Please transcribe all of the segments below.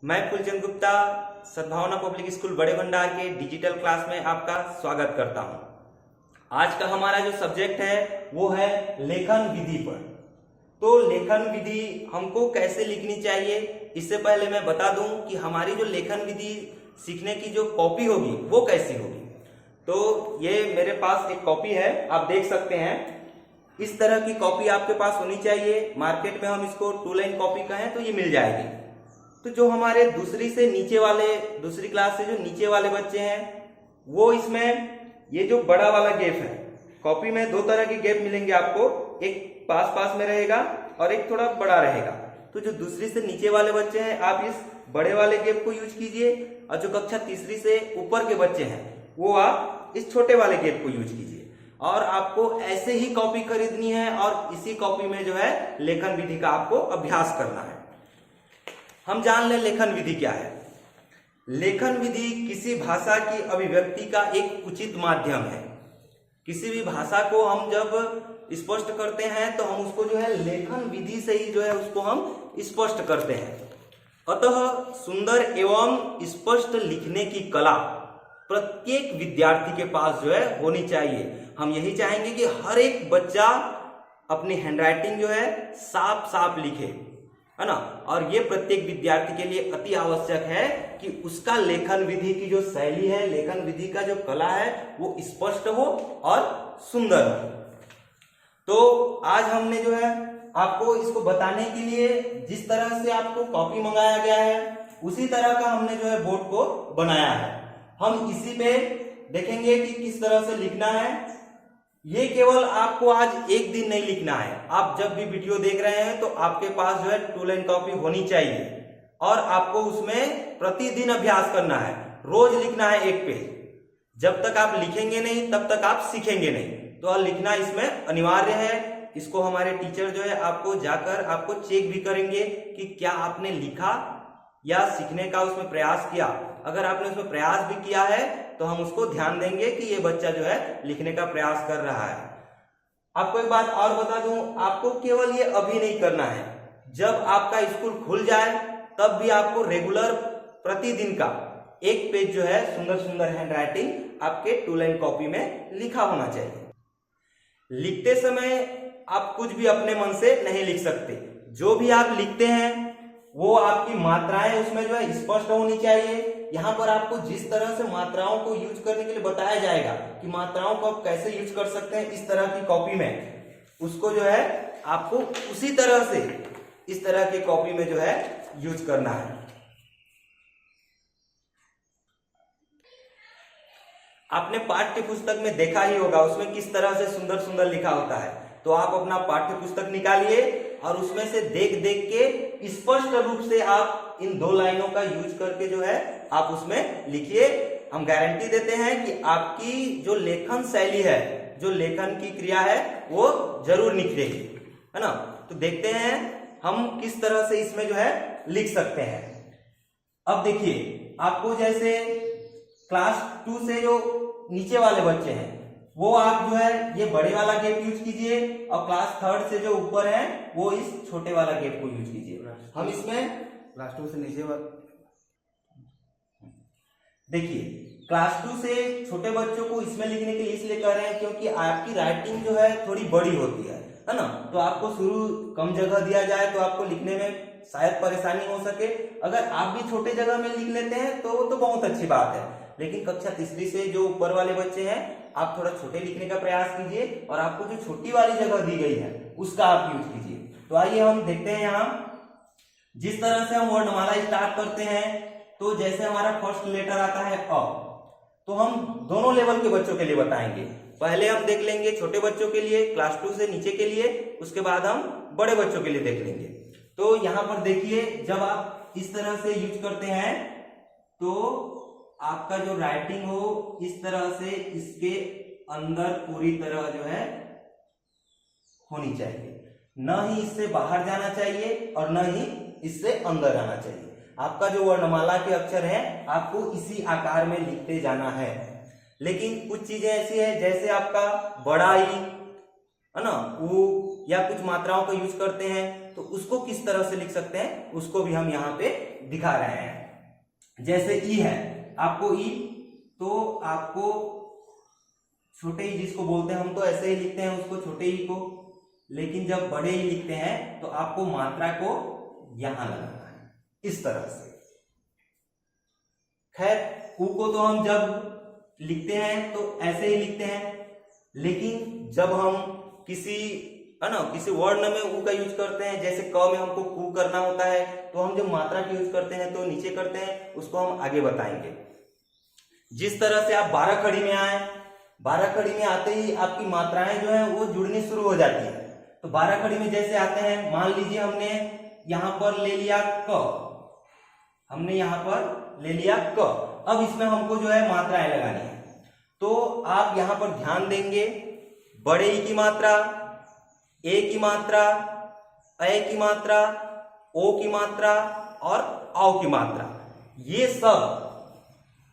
मैं फुलचंद गुप्ता सद्भावना public school बड़े भंडार के डिजिटल क्लास में आपका स्वागत करता हूं। आज का हमारा जो सब्जेक्ट है वो है लेखन विधि पर। तो लेखन विधि हमको कैसे लिखनी चाहिए, इससे पहले मैं बता दूं कि हमारी जो लेखन विधि सीखने की जो कॉपी होगी वो कैसी होगी। तो ये मेरे पास एक कॉपी है, आप देख सकते हैं। इस तरह की कॉपी आपके पास होनी चाहिए। मार्केट में हम इसको 2 लाइन कॉपी कहें तो ये मिल जाएगी। तो जो हमारे दूसरी क्लास से जो नीचे वाले बच्चे हैं वो इसमें ये जो बड़ा वाला गैप है, कॉपी में 2 तरह के गैप मिलेंगे आपको, एक पास पास में रहेगा और एक थोड़ा बड़ा रहेगा। तो जो दूसरी से नीचे वाले बच्चे हैं आप इस बड़े वाले गैप को यूज कीजिए, और जो कक्षा तीसरी से ऊपर के बच्चे हैं वो आप इस छोटे वाले गैप को यूज कीजिए। और आपको ऐसे ही कॉपी खरीदनी है और इसी कॉपी में जो है लेखन विधि का आपको अभ्यास करना है। हम जान लें लेखन विधि क्या है। लेखन विधि किसी भाषा की अभिव्यक्ति का एक उचित माध्यम है। किसी भी भाषा को हम जब स्पष्ट करते हैं तो हम उसको जो है लेखन विधि से ही जो है उसको हम स्पष्ट करते हैं। अतः सुंदर एवं स्पष्ट लिखने की कला प्रत्येक विद्यार्थी के पास जो है होनी चाहिए। हम यही चाहेंगे कि हर एक बच्चा अपनी हैंडराइटिंग जो है साफ साफ लिखे, है ना। और ये प्रत्येक विद्यार्थी के लिए अति आवश्यक है कि उसका लेखन विधि की जो शैली है, लेखन विधि का जो कला है वो स्पष्ट हो और सुंदर हो। तो आज हमने जो है आपको इसको बताने के लिए जिस तरह से आपको कॉपी मंगाया गया है उसी तरह का हमने जो है बोर्ड को बनाया है। हम इसी पे देखेंगे कि किस तरह से लिखना है। ये केवल आपको आज एक दिन नहीं लिखना है। आप जब भी वीडियो देख रहे हैं तो आपके पास जो है 2 लाइन कॉपी होनी चाहिए और आपको उसमें प्रतिदिन अभ्यास करना है। रोज लिखना है 1 पेज। जब तक आप लिखेंगे नहीं तब तक आप सीखेंगे नहीं। तो लिखना इसमें अनिवार्य है। इसको हमारे टीचर जो है आपको जाकर आपको चेक भी करेंगे कि क्या आपने लिखा या सीखने का उसमें प्रयास किया। अगर आपने उसमें प्रयास भी किया है तो हम उसको ध्यान देंगे कि ये बच्चा जो है लिखने का प्रयास कर रहा है। आपको एक बात और बता दूं, आपको केवल ये अभी नहीं करना है, जब आपका स्कूल खुल जाए तब भी आपको रेगुलर प्रतिदिन का 1 पेज जो है सुंदर सुंदर हैंडराइटिंग आपके 2 लाइन कॉपी में लिखा होना चाहिए। लिखते समय आप कुछ भी अपने मन से नहीं लिख सकते। जो भी आप लिखते हैं वो आपकी मात्राएं उसमें जो है स्पष्ट होनी चाहिए। यहाँ पर आपको जिस तरह से मात्राओं को यूज करने के लिए बताया जाएगा कि मात्राओं को आप कैसे यूज कर सकते हैं इस तरह की कॉपी में, उसको जो है आपको उसी तरह से इस तरह की कॉपी में जो है यूज करना है। आपने पाठ्य पुस्तक में देखा ही होगा उसमें किस तरह से सुंदर सुंदर लिखा होता है। तो आप अपना पाठ्य पुस्तक निकालिए और उसमें से देख देख के स्पष्ट रूप से आप इन 2 लाइनों का यूज करके जो है आप उसमें लिखिए। हम गारंटी देते हैं कि आपकी जो लेखन शैली है, जो लेखन की क्रिया है वो जरूर निखरेगी, है ना। तो देखते हैं हम किस तरह से इसमें जो है लिख सकते हैं। अब देखिए, आपको जैसे क्लास 2 से जो नीचे वाले बच्चे हैं वो आप जो है ये बड़े वाला गैप यूज कीजिए, और क्लास 3 से जो ऊपर है वो इस छोटे वाला गैप को यूज कीजिए। हम इसमें क्लास 2 से नीचे देखिए, क्लास 2 से छोटे बच्चों को इसमें लिखने के लिए इसलिए कर रहे हैं क्योंकि आपकी राइटिंग जो है थोड़ी बड़ी होती है ना। तो आपको शुरू कम जगह दिया जाए तो आपको लिखने में शायद परेशानी हो सके। अगर आप भी छोटे जगह में लिख लेते हैं तो बहुत अच्छी बात है। लेकिन कक्षा तीसरी से जो ऊपर वाले बच्चे हैं आप थोड़ा छोटे लिखने का प्रयास कीजिए और आपको जो छोटी वाली जगह दी गई है उसका आप यूज कीजिए। तो आइए हम देखते हैं यहाँ जिस तरह से हम वर्णमाला स्टार्ट करते हैं। तो जैसे हमारा फर्स्ट लेटर आता है अ, तो हम दोनों लेवल के बच्चों के लिए बताएंगे। पहले हम देख लेंगे छोटे बच्चों के लिए, क्लास 2 से नीचे के लिए, उसके बाद हम बड़े बच्चों के लिए देख लेंगे। तो यहाँ पर देखिए, जब आप इस तरह से यूज करते हैं तो आपका जो राइटिंग हो इस तरह से इसके अंदर पूरी तरह जो है होनी चाहिए, न ही इससे बाहर जाना चाहिए और न ही इससे अंदर आना चाहिए। आपका जो वर्णमाला के अक्षर है आपको इसी आकार में लिखते जाना है। लेकिन कुछ चीजें ऐसी है जैसे आपका बड़ा ई, है ना, ऊ, या कुछ मात्राओं का यूज करते हैं तो उसको किस तरह से लिख सकते हैं उसको भी हम यहाँ पे दिखा रहे हैं। जैसे ई है, आपको ई, तो आपको छोटे ई जिसको बोलते हैं हम तो ऐसे ही लिखते हैं उसको, छोटे ई को, लेकिन जब बड़े ई लिखते हैं तो आपको मात्रा को यहां लगाना है इस तरह से। खैर ऊ को तो हम जब लिखते हैं तो ऐसे ही लिखते हैं, लेकिन जब हम किसी है ना किसी वर्ण में ऊ का यूज करते हैं, जैसे क में हमको कू करना होता है तो हम जब मात्रा का यूज करते हैं तो नीचे करते हैं, उसको हम आगे बताएंगे। जिस तरह से आप 12 खड़ी में आए, 12 खड़ी में आते ही आपकी मात्राएं जो है वो जुड़नी शुरू हो जाती है। तो 12 खड़ी में जैसे आते हैं, मान लीजिए हमने यहां पर ले लिया क, हमने यहां पर ले लिया क, अब इसमें हमको जो है मात्राएं लगानी है। तो आप यहां पर ध्यान देंगे, बड़े ई की मात्रा, ए की मात्रा, ए की मात्रा, ओ की मात्रा और औ की मात्रा, ये सब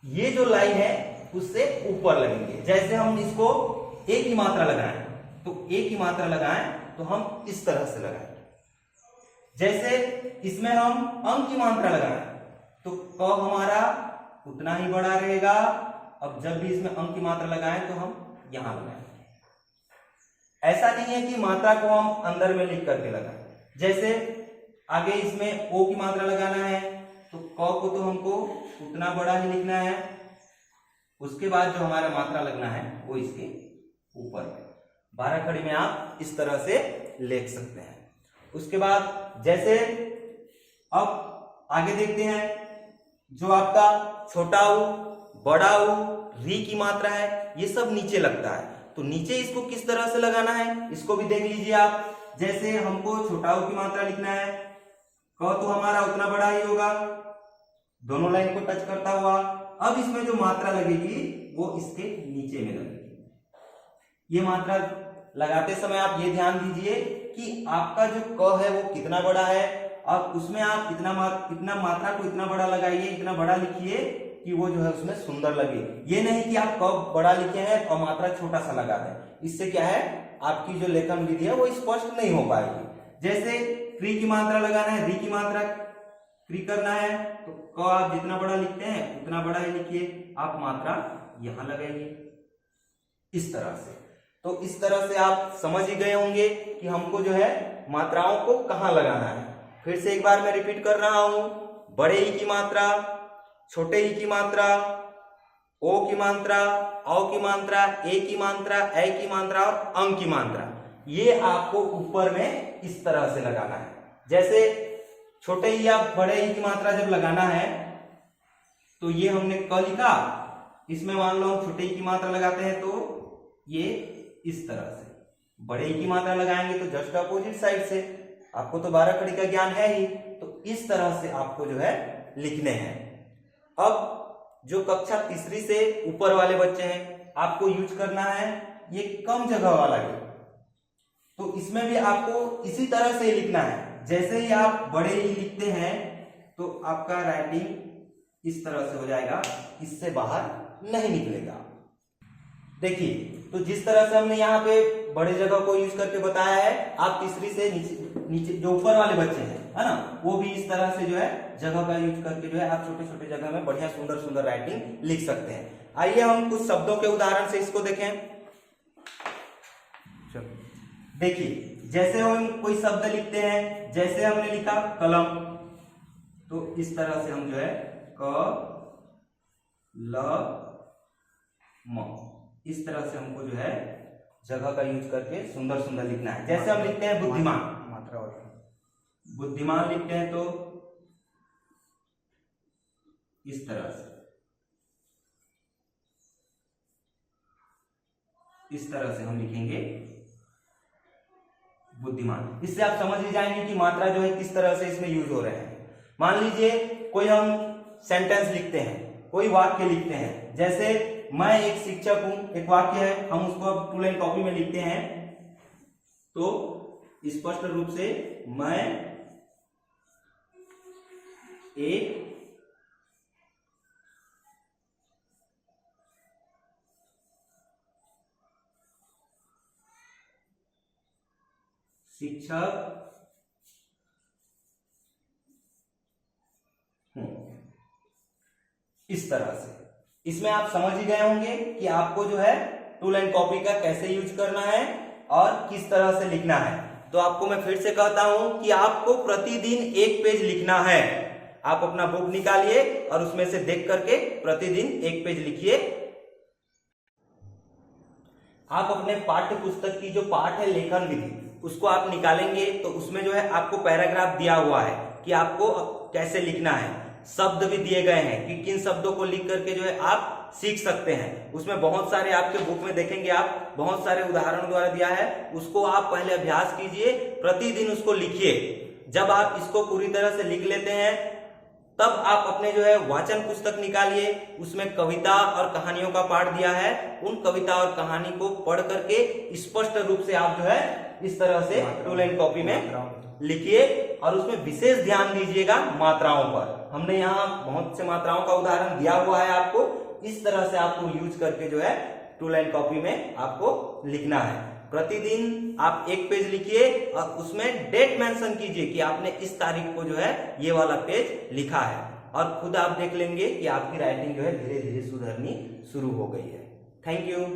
ये जो लाइन है उससे ऊपर लगेंगे। जैसे हम इसको ए की मात्रा लगाएं तो ए की मात्रा लगाएं तो हम इस तरह से लगाएं। जैसे इसमें हम अंक की मात्रा लगाएं तो क हमारा उतना ही बड़ा रहेगा। अब जब भी इसमें अंक की मात्रा लगाएं तो हम यहां लगाएं। ऐसा नहीं है कि मात्रा को हम अंदर में लिख करके लगाएं। जैसे आगे इसमें ओ की मात्रा लगाना है तो क को तो हमको उतना बड़ा ही लिखना है, उसके बाद जो हमारा मात्रा लगना है वो इसके ऊपर है। 12 खड़ी में आप इस तरह से लिख सकते हैं। उसके बाद जैसे अब आगे देखते हैं, जो आपका छोटा ऊ, बड़ा ऊ, री की मात्रा है, ये सब नीचे लगता है। तो नीचे इसको किस तरह से लगाना है इसको भी देख लीजिए आप। जैसे हमको छोटा ऊ की मात्रा लिखना है, क तो हमारा उतना बड़ा ही होगा, दोनों लाइन को टच करता हुआ। अब इसमें जो मात्रा लगेगी वो इसके नीचे में लगेगी। ये मात्रा लगाते समय आप ये ध्यान दीजिए कि आपका जो क है वो कितना बड़ा है, और उसमें आप इतना मात्रा को इतना बड़ा लगाइए, इतना बड़ा लिखिए कि वो जो है उसमें सुंदर लगे। ये नहीं कि आप क बड़ा लिखे हैं और मात्रा छोटा सा लगा दें, इससे क्या है आपकी जो लेखन विधि है वो स्पष्ट नहीं हो पाएगी। जैसे क्री की मात्रा लगाना है, री की मात्रा क्री करना है तो क आप जितना बड़ा लिखते हैं उतना बड़ा ही लिखिए, आप मात्रा यहां लगाइए इस तरह से। तो इस तरह से आप समझ ही गए होंगे कि हमको जो है मात्राओं को कहां लगाना है। फिर से एक बार मैं रिपीट कर रहा हूं, बड़े ई की मात्रा, छोटे ई की मात्रा, ओ की मात्रा, औ की मात्रा, ए की मात्रा, ए की मात्रा और अंक की मात्रा, ये आपको ऊपर में इस तरह से लगाना है। जैसे छोटे ई या बड़े ई की मात्रा जब लगाना है तो ये हमने क लिखा, इसमें मान लो हम छोटे ई की मात्रा लगाते हैं तो ये इस तरह से, बड़े ई की मात्रा लगाएंगे तो जस्ट अपोजिट साइड से। आपको तो 12 खड़ी का ज्ञान है ही, तो इस तरह से आपको जो है लिखने हैं। अब जो कक्षा तीसरी से ऊपर वाले बच्चे हैं, आपको यूज करना है ये कम जगह वाला है, तो इसमें भी आपको इसी तरह से लिखना है। जैसे ही आप बड़े ई लिखते हैं तो आपका राइटिंग इस तरह से हो जाएगा, इससे बाहर नहीं निकलेगा। देखिए, तो जिस तरह से हमने यहाँ पे बड़े जगह को यूज करके बताया है, आप तीसरी से नीचे जो ऊपर वाले बच्चे हैं है ना, वो भी इस तरह से जो है जगह का यूज करके जो है आप छोटे छोटे जगह में बढ़िया सुंदर सुंदर राइटिंग लिख सकते हैं। आइए हम कुछ शब्दों के उदाहरण से इसको देखें। देखिए, जैसे हम कोई शब्द लिखते हैं, जैसे हमने लिखा कलम, तो इस तरह से हम जो है क ल म, इस तरह से हमको जो है जगह का यूज करके सुंदर सुंदर लिखना है। जैसे हम लिखते हैं बुद्धिमान, मात्रा और बुद्धिमान लिखते हैं तो इस तरह से, इस तरह से हम लिखेंगे बुद्धिमान। इससे आप समझ ही जाएंगे कि मात्रा जो है किस तरह से इसमें यूज हो रहे हैं। मान लीजिए कोई हम सेंटेंस लिखते हैं, कोई वाक्य लिखते हैं, जैसे मैं एक शिक्षक हूं, एक वाक्य है, हम उसको अब टू लाइन कॉपी में लिखते हैं तो स्पष्ट रूप से मैं एक शिक्षक इस तरह से। इसमें आप समझ ही गए होंगे कि आपको जो है टूल एंड कॉपी का कैसे यूज करना है और किस तरह से लिखना है। तो आपको मैं फिर से कहता हूं कि आपको प्रतिदिन एक पेज लिखना है। आप अपना बुक निकालिए और उसमें से देख करके प्रतिदिन एक पेज लिखिए। आप अपने पाठ्य पुस्तक की जो पाठ है लेखन विधि, उसको आप निकालेंगे तो उसमें जो है आपको पैराग्राफ दिया हुआ है कि आपको कैसे लिखना है। शब्द भी दिए गए हैं कि किन शब्दों को लिख करके जो है आप सीख सकते हैं। उसमें बहुत सारे आपके बुक में देखेंगे आप, बहुत सारे उदाहरण द्वारा दिया है, उसको आप पहले अभ्यास कीजिए, प्रतिदिन उसको लिखिए। जब आप इसको पूरी तरह से लिख लेते हैं तब आप अपने जो है वाचन पुस्तक निकालिए, उसमें कविता और कहानियों का पाठ दिया है। उन कविता और कहानी को पढ़ करके स्पष्ट रूप से आप जो है इस तरह से टूल एंड कॉपी में लिखिए और उसमें विशेष ध्यान दीजिएगा मात्राओं पर। हमने यहाँ बहुत से मात्राओं का उदाहरण दिया हुआ है आपको। इस तरह से आपको यूज करके जो है टूल एंड कॉपी में आपको लिखना है। प्रतिदिन आप एक पेज लिखिए और उसमें डेट मेंशन कीजिए कि आपने इस तारीख को जो है ये वाला पेज लिखा है, और खुद आप देख लेंगे कि आपकी राइटिंग जो है धीरे धीरे सुधरनी शुरू हो गई है। Thank you.